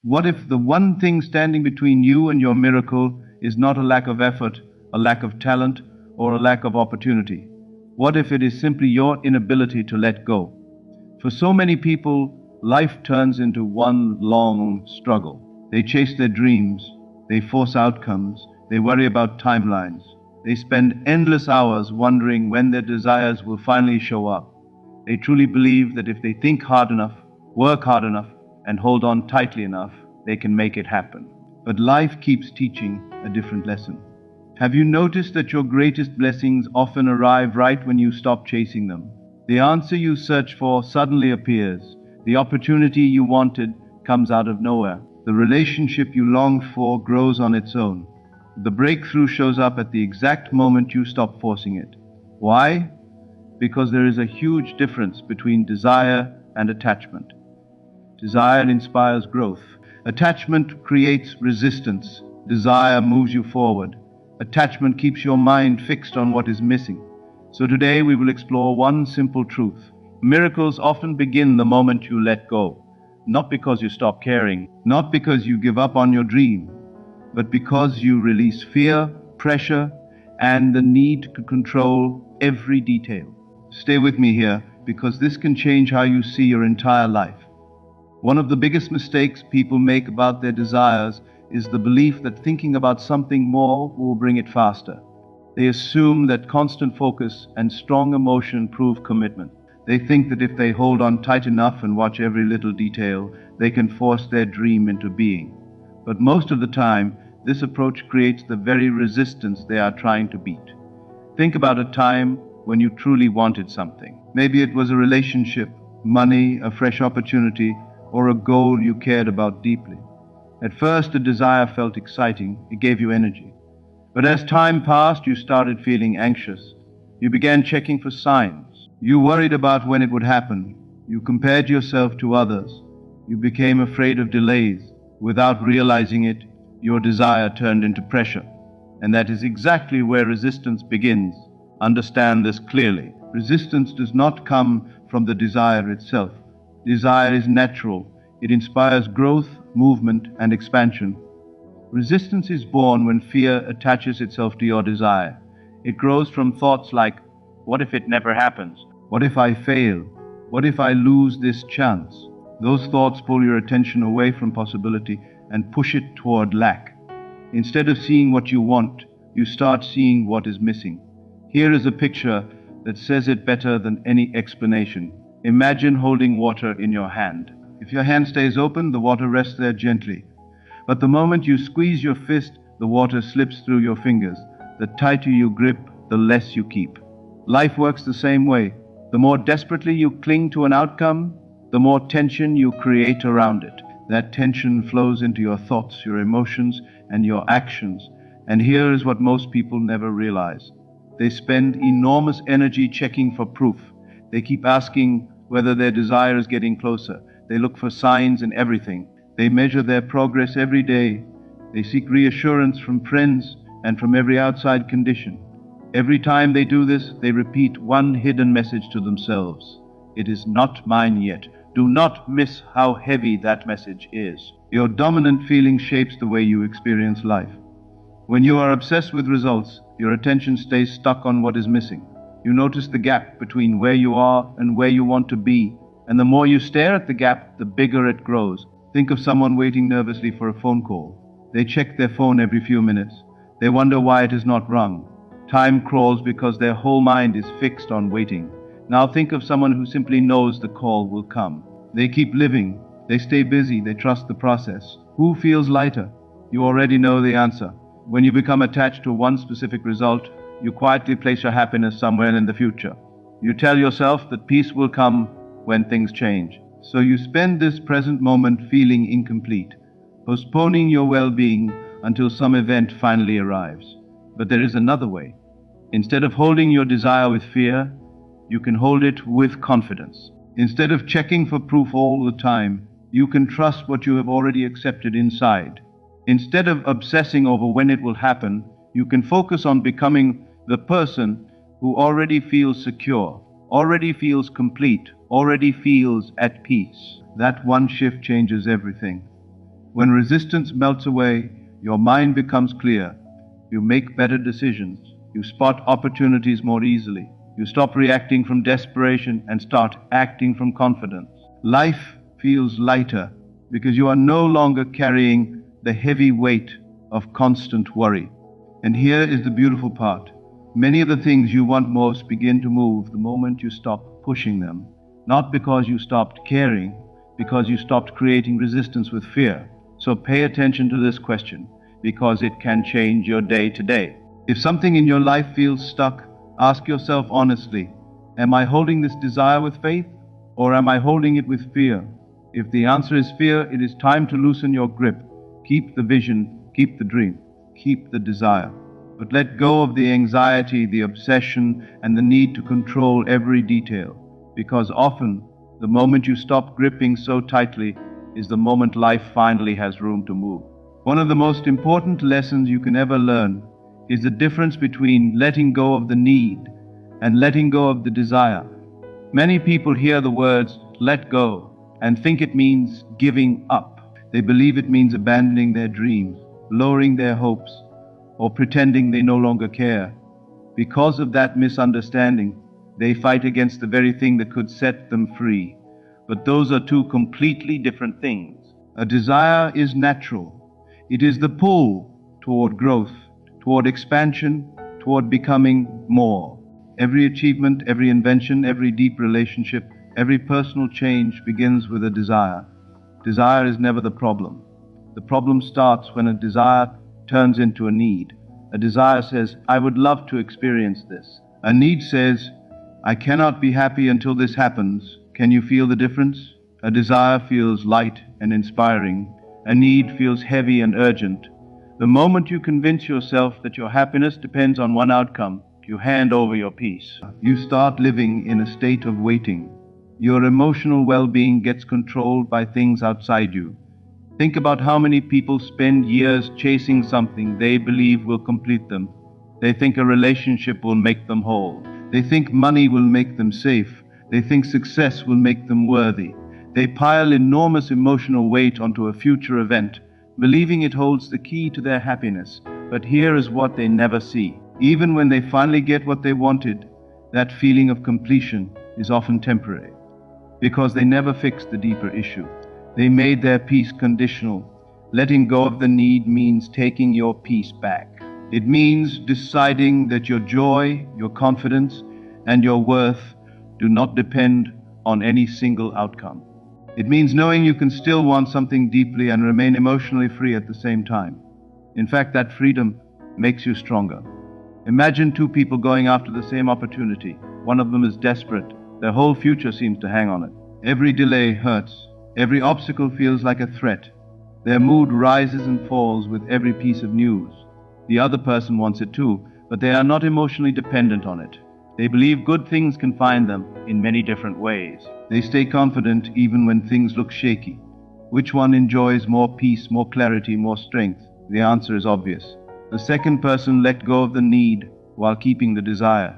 What if the one thing standing between you and your miracle is not a lack of effort, a lack of talent, or a lack of opportunity? What if it is simply your inability to let go? For so many people, life turns into one long struggle. They chase their dreams, they force outcomes, they worry about timelines. They spend endless hours wondering when their desires will finally show up. They truly believe that if they think hard enough, work hard enough, and hold on tightly enough, they can make it happen. But life keeps teaching a different lesson. Have you noticed that your greatest blessings often arrive right when you stop chasing them? The answer you search for suddenly appears. The opportunity you wanted comes out of nowhere. The relationship you longed for grows on its own. The breakthrough shows up at the exact moment you stop forcing it. Why? Because there is a huge difference between desire and attachment. Desire inspires growth. Attachment creates resistance. Desire moves you forward. Attachment keeps your mind fixed on what is missing. So today we will explore one simple truth. Miracles often begin the moment you let go. Not because you stop caring, not because you give up on your dream, but because you release fear, pressure, and the need to control every detail. Stay with me here, because this can change how you see your entire life. One of the biggest mistakes people make about their desires is the belief that thinking about something more will bring it faster. They assume that constant focus and strong emotion prove commitment. They think that if they hold on tight enough and watch every little detail, they can force their dream into being. But most of the time, this approach creates the very resistance they are trying to beat. Think about a time when you truly wanted something. Maybe it was a relationship, money, a fresh opportunity, or a goal you cared about deeply. At first, the desire felt exciting. It gave you energy. But as time passed, you started feeling anxious. You began checking for signs. You worried about when it would happen. You compared yourself to others. You became afraid of delays. Without realizing it, your desire turned into pressure. And that is exactly where resistance begins. Understand this clearly. Resistance does not come from the desire itself. Desire is natural. It inspires growth, movement, and expansion. Resistance is born when fear attaches itself to your desire. It grows from thoughts like, what if it never happens? What if I fail? What if I lose this chance? Those thoughts pull your attention away from possibility and push it toward lack. Instead of seeing what you want, you start seeing what is missing. Here is a picture that says it better than any explanation. Imagine holding water in your hand. If your hand stays open, the water rests there gently. But the moment you squeeze your fist, the water slips through your fingers. The tighter you grip, the less you keep. Life works the same way. The more desperately you cling to an outcome, the more tension you create around it. That tension flows into your thoughts, your emotions, and your actions. And here is what most people never realize. They spend enormous energy checking for proof. They keep asking whether their desire is getting closer. They look for signs in everything. They measure their progress every day. They seek reassurance from friends and from every outside condition. Every time they do this, they repeat one hidden message to themselves. It is not mine yet. Do not miss how heavy that message is. Your dominant feeling shapes the way you experience life. When you are obsessed with results, your attention stays stuck on what is missing. You notice the gap between where you are and where you want to be, and the more you stare at the gap, the bigger it grows. Think of someone waiting nervously for a phone call. They check their phone every few minutes. They wonder why it is not rung. Time crawls because their whole mind is fixed on waiting. Now think of someone who simply knows the call will come. They keep living. They stay busy. They trust the process. Who feels lighter? You already know the answer. When you become attached to one specific result, you quietly place your happiness somewhere in the future. You tell yourself that peace will come when things change. So you spend this present moment feeling incomplete, postponing your well-being until some event finally arrives. But there is another way. Instead of holding your desire with fear, you can hold it with confidence. Instead of checking for proof all the time, you can trust what you have already accepted inside. Instead of obsessing over when it will happen, you can focus on becoming the person who already feels secure, already feels complete, already feels at peace. That one shift changes everything. When resistance melts away, your mind becomes clear. You make better decisions. You spot opportunities more easily. You stop reacting from desperation and start acting from confidence. Life feels lighter because you are no longer carrying the heavy weight of constant worry. And here is the beautiful part. Many of the things you want most begin to move the moment you stop pushing them. Not because you stopped caring, because you stopped creating resistance with fear. So pay attention to this question, because it can change your day to day. If something in your life feels stuck, ask yourself honestly, am I holding this desire with faith, or am I holding it with fear? If the answer is fear, it is time to loosen your grip. Keep the vision, keep the dream, keep the desire. But let go of the anxiety, the obsession, and the need to control every detail. Because often, the moment you stop gripping so tightly is the moment life finally has room to move. One of the most important lessons you can ever learn is the difference between letting go of the need and letting go of the desire. Many people hear the words let go and think it means giving up. They believe it means abandoning their dreams, lowering their hopes, or pretending they no longer care. Because of that misunderstanding, they fight against the very thing that could set them free. But those are two completely different things. A desire is natural. It is the pull toward growth, toward expansion, toward becoming more. Every achievement, every invention, every deep relationship, every personal change begins with a desire. Desire is never the problem. The problem starts when a desire turns into a need. A desire says, I would love to experience this. A need says, I cannot be happy until this happens. Can you feel the difference? A desire feels light and inspiring. A need feels heavy and urgent. The moment you convince yourself that your happiness depends on one outcome, you hand over your peace. You start living in a state of waiting. Your emotional well-being gets controlled by things outside you. Think about how many people spend years chasing something they believe will complete them. They think a relationship will make them whole. They think money will make them safe. They think success will make them worthy. They pile enormous emotional weight onto a future event, believing it holds the key to their happiness. But here is what they never see. Even when they finally get what they wanted, that feeling of completion is often temporary, because they never fixed the deeper issue. They made their peace conditional. Letting go of the need means taking your peace back. It means deciding that your joy, your confidence, and your worth do not depend on any single outcome. It means knowing you can still want something deeply and remain emotionally free at the same time. In fact, that freedom makes you stronger. Imagine two people going after the same opportunity. One of them is desperate. Their whole future seems to hang on it. Every delay hurts. Every obstacle feels like a threat. Their mood rises and falls with every piece of news. The other person wants it too, but they are not emotionally dependent on it. They believe good things can find them in many different ways. They stay confident even when things look shaky. Which one enjoys more peace, more clarity, more strength? The answer is obvious. The second person let go of the need while keeping the desire.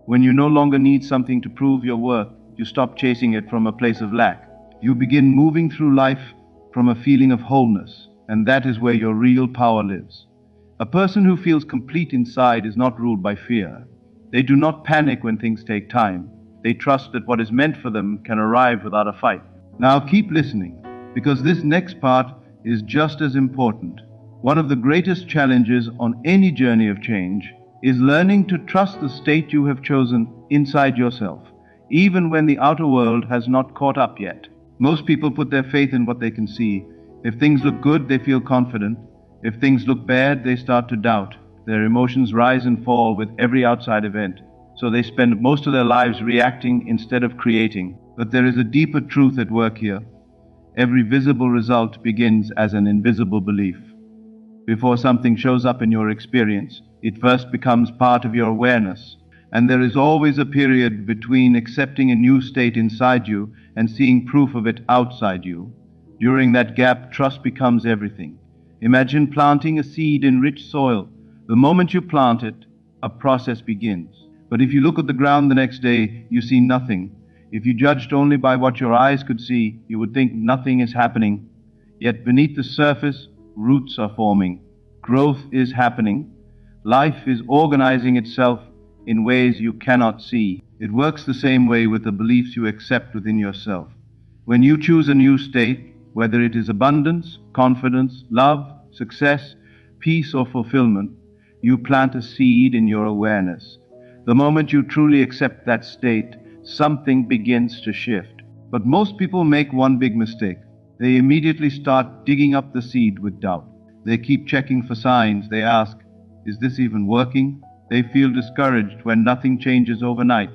When you no longer need something to prove your worth, you stop chasing it from a place of lack. You begin moving through life from a feeling of wholeness, and that is where your real power lives. A person who feels complete inside is not ruled by fear. They do not panic when things take time. They trust that what is meant for them can arrive without a fight. Now keep listening, because this next part is just as important. One of the greatest challenges on any journey of change is learning to trust the state you have chosen inside yourself, even when the outer world has not caught up yet. Most people put their faith in what they can see. If things look good, they feel confident. If things look bad, they start to doubt. Their emotions rise and fall with every outside event, so they spend most of their lives reacting instead of creating. But there is a deeper truth at work here. Every visible result begins as an invisible belief. Before something shows up in your experience, it first becomes part of your awareness. And there is always a period between accepting a new state inside you and seeing proof of it outside you. During that gap, trust becomes everything. Imagine planting a seed in rich soil. The moment you plant it, a process begins. But if you look at the ground the next day, you see nothing. If you judged only by what your eyes could see, you would think nothing is happening. Yet beneath the surface, roots are forming. Growth is happening. Life is organizing itself in ways you cannot see. It works the same way with the beliefs you accept within yourself. When you choose a new state, whether it is abundance, confidence, love, success, peace, or fulfillment, you plant a seed in your awareness. The moment you truly accept that state, something begins to shift. But most people make one big mistake. They immediately start digging up the seed with doubt. They keep checking for signs. They ask, is this even working? They feel discouraged when nothing changes overnight.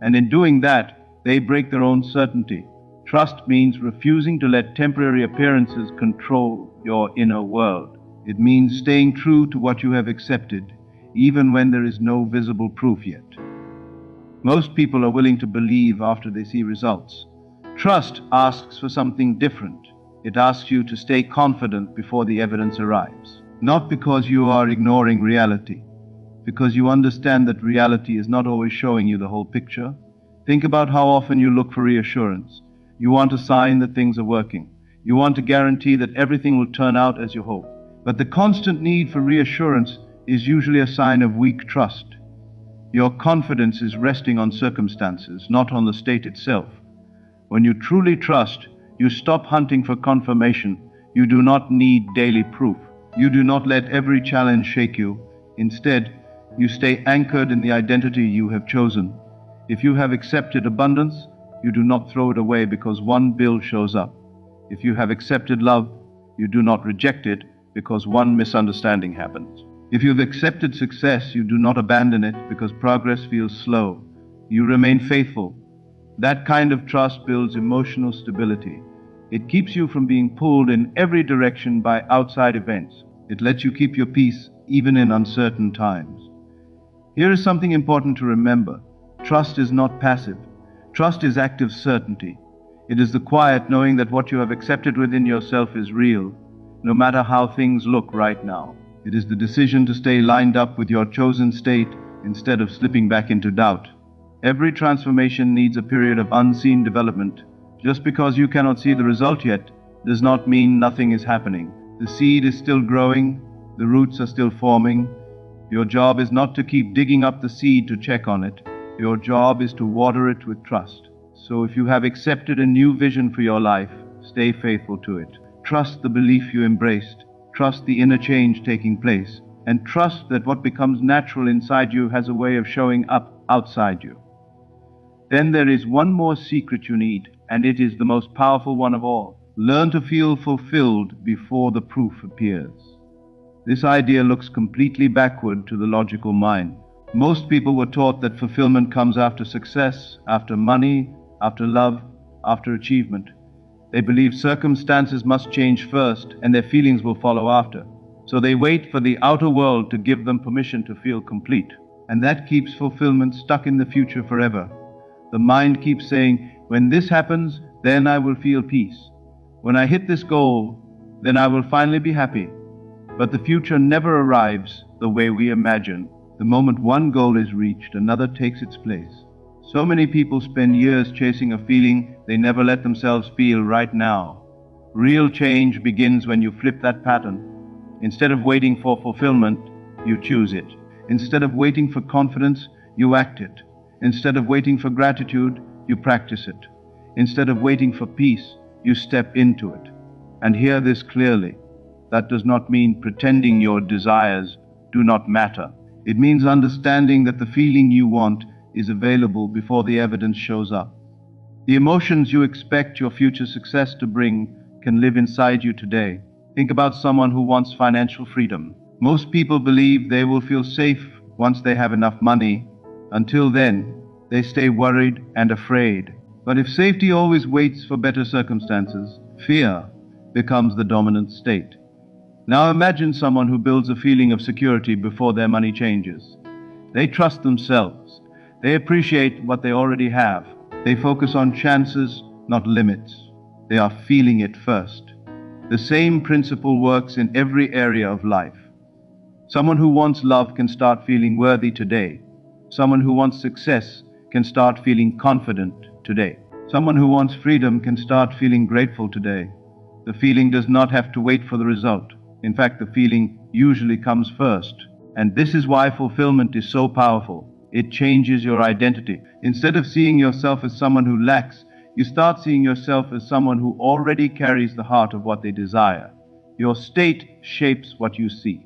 And in doing that, they break their own certainty. Trust means refusing to let temporary appearances control your inner world. It means staying true to what you have accepted, even when there is no visible proof yet. Most people are willing to believe after they see results. Trust asks for something different. It asks you to stay confident before the evidence arrives. Not because you are ignoring reality, because you understand that reality is not always showing you the whole picture. Think about how often you look for reassurance. You want a sign that things are working. You want a guarantee that everything will turn out as you hope. But the constant need for reassurance is usually a sign of weak trust. Your confidence is resting on circumstances, not on the state itself. When you truly trust, you stop hunting for confirmation. You do not need daily proof. You do not let every challenge shake you. Instead, you stay anchored in the identity you have chosen. If you have accepted abundance, you do not throw it away because one bill shows up. If you have accepted love, you do not reject it because one misunderstanding happens. If you've accepted success, you do not abandon it because progress feels slow. You remain faithful. That kind of trust builds emotional stability. It keeps you from being pulled in every direction by outside events. It lets you keep your peace even in uncertain times. Here is something important to remember. Trust is not passive. Trust is active certainty. It is the quiet knowing that what you have accepted within yourself is real, no matter how things look right now. It is the decision to stay lined up with your chosen state instead of slipping back into doubt. Every transformation needs a period of unseen development. Just because you cannot see the result yet does not mean nothing is happening. The seed is still growing, the roots are still forming. Your job is not to keep digging up the seed to check on it. Your job is to water it with trust. So if you have accepted a new vision for your life, stay faithful to it. Trust the belief you embraced. Trust the inner change taking place. And trust that what becomes natural inside you has a way of showing up outside you. Then there is one more secret you need, and it is the most powerful one of all. Learn to feel fulfilled before the proof appears. This idea looks completely backward to the logical mind. Most people were taught that fulfillment comes after success, after money, after love, after achievement. They believe circumstances must change first and their feelings will follow after. So they wait for the outer world to give them permission to feel complete. And that keeps fulfillment stuck in the future forever. The mind keeps saying, when this happens, then I will feel peace. When I hit this goal, then I will finally be happy. But the future never arrives the way we imagine. The moment one goal is reached, another takes its place. So many people spend years chasing a feeling they never let themselves feel right now. Real change begins when you flip that pattern. Instead of waiting for fulfillment, you choose it. Instead of waiting for confidence, you act it. Instead of waiting for gratitude, you practice it. Instead of waiting for peace, you step into it. And hear this clearly. That does not mean pretending your desires do not matter. It means understanding that the feeling you want is available before the evidence shows up. The emotions you expect your future success to bring can live inside you today. Think about someone who wants financial freedom. Most people believe they will feel safe once they have enough money. Until then, they stay worried and afraid. But if safety always waits for better circumstances, fear becomes the dominant state. Now imagine someone who builds a feeling of security before their money changes. They trust themselves. They appreciate what they already have. They focus on chances, not limits. They are feeling it first. The same principle works in every area of life. Someone who wants love can start feeling worthy today. Someone who wants success can start feeling confident today. Someone who wants freedom can start feeling grateful today. The feeling does not have to wait for the result. In fact, the feeling usually comes first. And this is why fulfillment is so powerful. It changes your identity. Instead of seeing yourself as someone who lacks, you start seeing yourself as someone who already carries the heart of what they desire. Your state shapes what you see.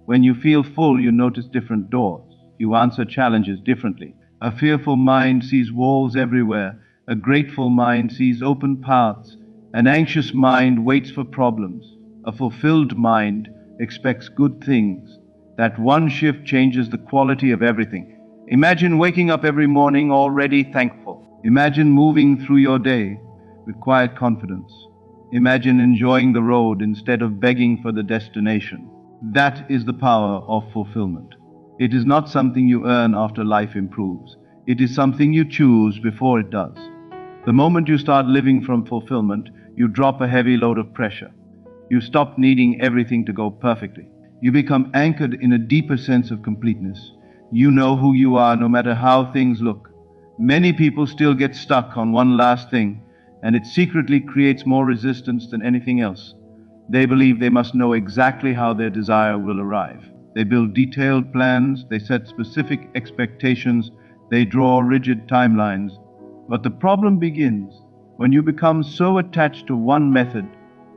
When you feel full, you notice different doors. You answer challenges differently. A fearful mind sees walls everywhere. A grateful mind sees open paths. An anxious mind waits for problems. A fulfilled mind expects good things. That one shift changes the quality of everything. Imagine waking up every morning already thankful. Imagine moving through your day with quiet confidence. Imagine enjoying the road instead of begging for the destination. That is the power of fulfillment. It is not something you earn after life improves. It is something you choose before it does. The moment you start living from fulfillment, you drop a heavy load of pressure. You stop needing everything to go perfectly. You become anchored in a deeper sense of completeness. You know who you are no matter how things look. Many people still get stuck on one last thing, and it secretly creates more resistance than anything else. They believe they must know exactly how their desire will arrive. They build detailed plans, they set specific expectations, they draw rigid timelines. But the problem begins when you become so attached to one method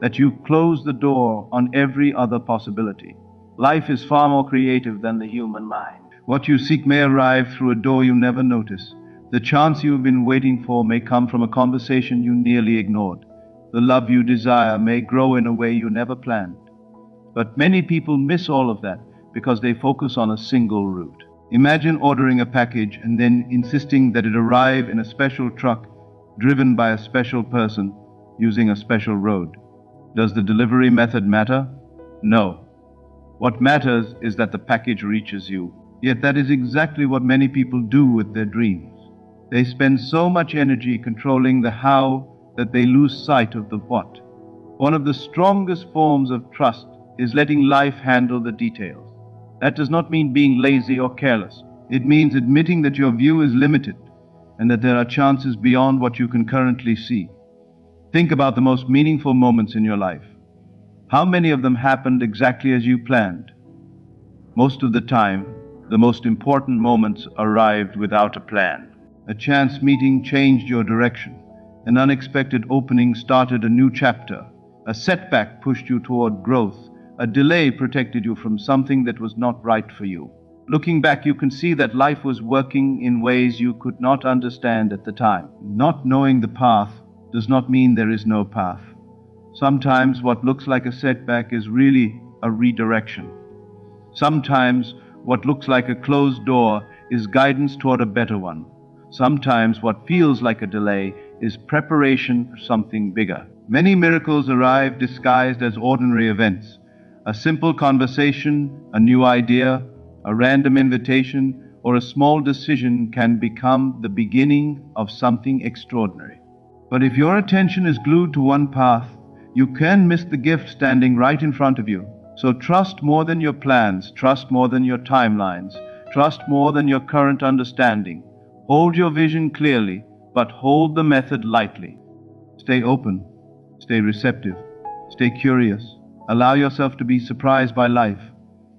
that you close the door on every other possibility. Life is far more creative than the human mind. What you seek may arrive through a door you never notice. The chance you've been waiting for may come from a conversation you nearly ignored. The love you desire may grow in a way you never planned. But many people miss all of that because they focus on a single route. Imagine ordering a package and then insisting that it arrive in a special truck driven by a special person using a special road. Does the delivery method matter? No. What matters is that the package reaches you. Yet that is exactly what many people do with their dreams. They spend so much energy controlling the how that they lose sight of the what. One of the strongest forms of trust is letting life handle the details. That does not mean being lazy or careless. It means admitting that your view is limited and that there are chances beyond what you can currently see. Think about the most meaningful moments in your life. How many of them happened exactly as you planned? Most of the time, the most important moments arrived without a plan. A chance meeting changed your direction. An unexpected opening started a new chapter. A setback pushed you toward growth. A delay protected you from something that was not right for you. Looking back, you can see that life was working in ways you could not understand at the time. Not knowing the path does not mean there is no path. Sometimes what looks like a setback is really a redirection. Sometimes what looks like a closed door is guidance toward a better one. Sometimes what feels like a delay is preparation for something bigger. Many miracles arrive disguised as ordinary events. A simple conversation, a new idea, a random invitation, or a small decision can become the beginning of something extraordinary. But if your attention is glued to one path, you can miss the gift standing right in front of you. So trust more than your plans, trust more than your timelines, trust more than your current understanding. Hold your vision clearly, but hold the method lightly. Stay open, stay receptive, stay curious. Allow yourself to be surprised by life.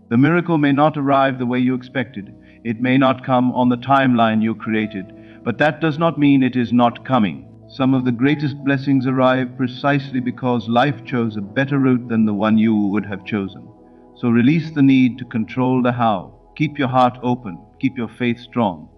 The miracle may not arrive the way you expected. It may not come on the timeline you created, but that does not mean it is not coming. Some of the greatest blessings arrive precisely because life chose a better route than the one you would have chosen. So release the need to control the how. Keep your heart open. Keep your faith strong.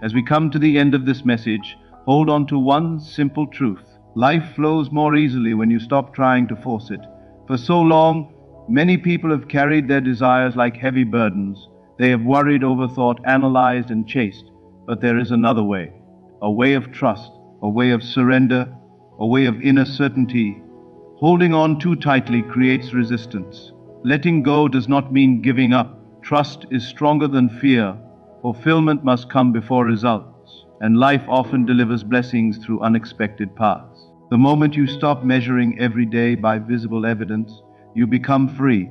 As we come to the end of this message, hold on to one simple truth. Life flows more easily when you stop trying to force it. For so long, many people have carried their desires like heavy burdens. They have worried, overthought, analyzed, and chased. But there is another way, a way of trust, a way of surrender, a way of inner certainty. Holding on too tightly creates resistance. Letting go does not mean giving up. Trust is stronger than fear. Fulfillment must come before results, and life often delivers blessings through unexpected paths. The moment you stop measuring every day by visible evidence, you become free.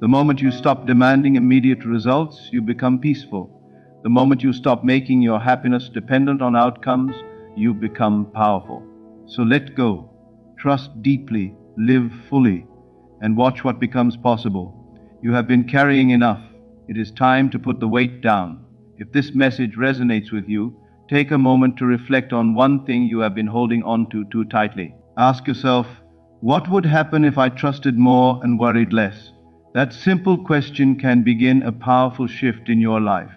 The moment you stop demanding immediate results, you become peaceful. The moment you stop making your happiness dependent on outcomes, you become powerful. So let go. Trust deeply. live fully, and watch what becomes possible. You have been carrying enough. It is time to put the weight down. If this message resonates with you, take a moment to reflect on one thing you have been holding on to too tightly. Ask yourself, what would happen if I trusted more and worried less? That simple question can begin a powerful shift in your life.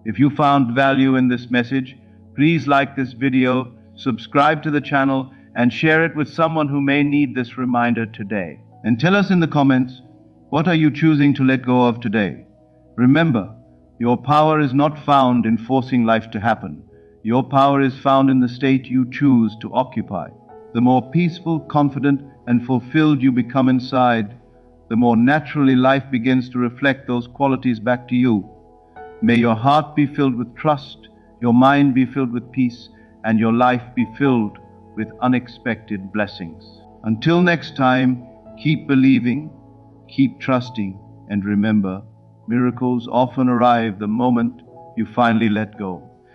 If you found value in this message, please like this video, subscribe to the channel, and share it with someone who may need this reminder today. And tell us in the comments, what are you choosing to let go of today? Remember, your power is not found in forcing life to happen. Your power is found in the state you choose to occupy. The more peaceful, confident, and fulfilled you become inside, the more naturally life begins to reflect those qualities back to you. May your heart be filled with trust, your mind be filled with peace, and your life be filled with unexpected blessings. Until next time, keep believing, keep trusting, and remember, miracles often arrive the moment you finally let go.